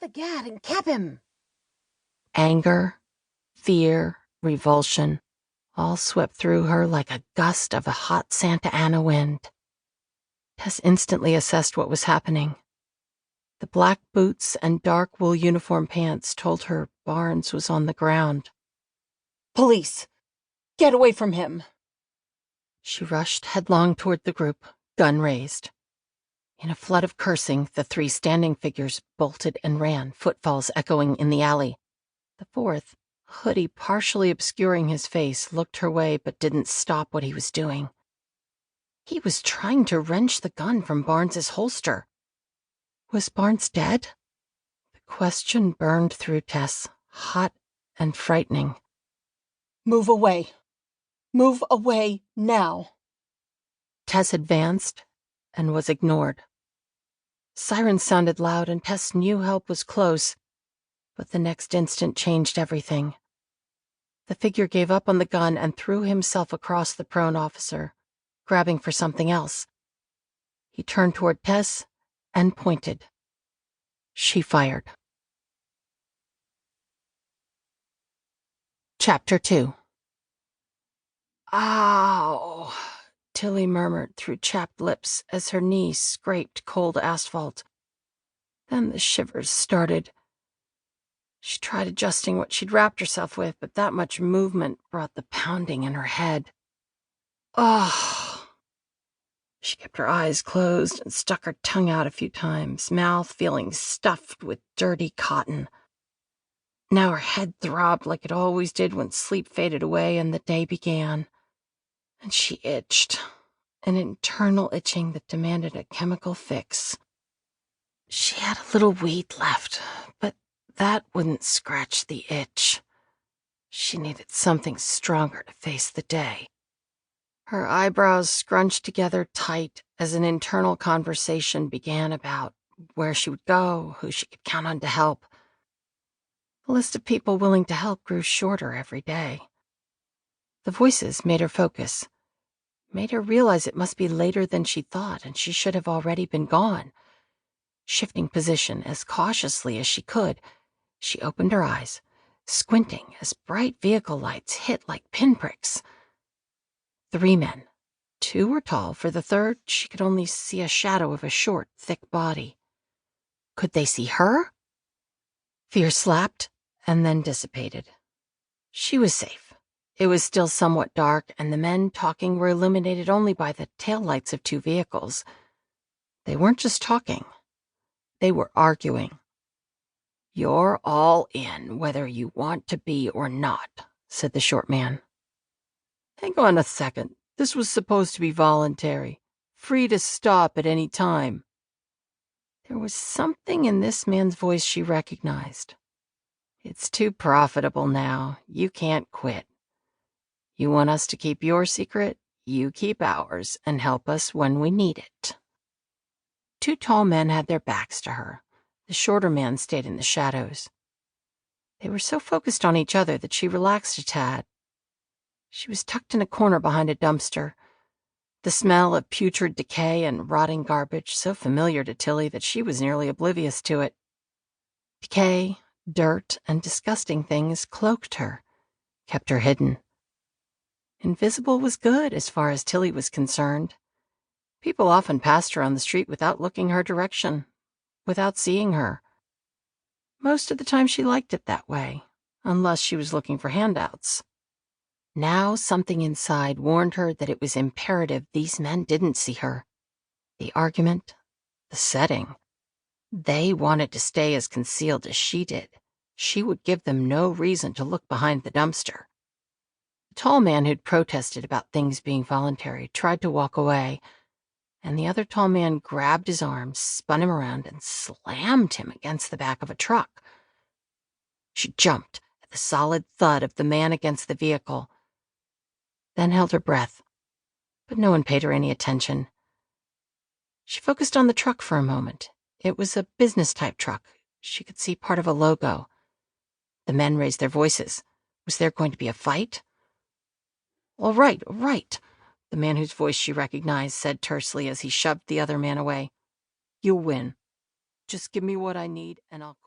the gad and cap him." Anger, fear, revulsion, all swept through her like a gust of a hot Santa Ana wind. Tess instantly assessed what was happening. The black boots and dark wool uniform pants told her Barnes was on the ground. "Police! Get away from him!" She rushed headlong toward the group, gun raised. In a flood of cursing, the three standing figures bolted and ran, footfalls echoing in the alley. The fourth, a hoodie partially obscuring his face, looked her way but didn't stop what he was doing. He was trying to wrench the gun from Barnes's holster. Was Barnes dead? The question burned through Tess, hot and frightening. "Move away! Move away now!" Tess advanced and was ignored. Sirens sounded loud and Tess knew help was close, but the next instant changed everything. The figure gave up on the gun and threw himself across the prone officer, grabbing for something else. He turned toward Tess and pointed. She fired. Chapter 2. "Ow," Tilly murmured through chapped lips as her knee scraped cold asphalt. Then the shivers started. She tried adjusting what she'd wrapped herself with, but that much movement brought the pounding in her head. Ugh. She kept her eyes closed and stuck her tongue out a few times, mouth feeling stuffed with dirty cotton. Now her head throbbed like it always did when sleep faded away and the day began. And she itched, an internal itching that demanded a chemical fix. She had a little weed left, but that wouldn't scratch the itch. She needed something stronger to face the day. Her eyebrows scrunched together tight as an internal conversation began about where she would go, who she could count on to help. The list of people willing to help grew shorter every day. The voices made her focus, made her realize it must be later than she thought and she should have already been gone. Shifting position as cautiously as she could, she opened her eyes, squinting as bright vehicle lights hit like pinpricks. 3 men. 2 were tall. For the third, she could only see a shadow of a short, thick body. Could they see her? Fear slapped and then dissipated. She was safe. It was still somewhat dark, and the men talking were illuminated only by the taillights of 2 vehicles. They weren't just talking. They were arguing. "You're all in, whether you want to be or not," said the short man. "Hang on a second. This was supposed to be voluntary. Free to stop at any time." There was something in this man's voice she recognized. "It's too profitable now. You can't quit. You want us to keep your secret? You keep ours and help us when we need it." 2 tall men had their backs to her. The shorter man stayed in the shadows. They were so focused on each other that she relaxed a tad. She was tucked in a corner behind a dumpster. The smell of putrid decay and rotting garbage, so familiar to Tilly that she was nearly oblivious to it. Decay, dirt, and disgusting things cloaked her, kept her hidden. Invisible was good as far as Tilly was concerned. People often passed her on the street without looking her direction, without seeing her. Most of the time she liked it that way, unless she was looking for handouts. Now something inside warned her that it was imperative these men didn't see her. The argument, the setting. They wanted to stay as concealed as she did. She would give them no reason to look behind the dumpster. The tall man who'd protested about things being voluntary tried to walk away, and the other tall man grabbed his arm, spun him around, and slammed him against the back of a truck. She jumped at the solid thud of the man against the vehicle, then held her breath, but no one paid her any attention. She focused on the truck for a moment. It was a business-type truck. She could see part of a logo. The men raised their voices. Was there going to be a fight? All right, the man whose voice she recognized said tersely as he shoved the other man away. "You'll win. Just give me what I need and I'll quit."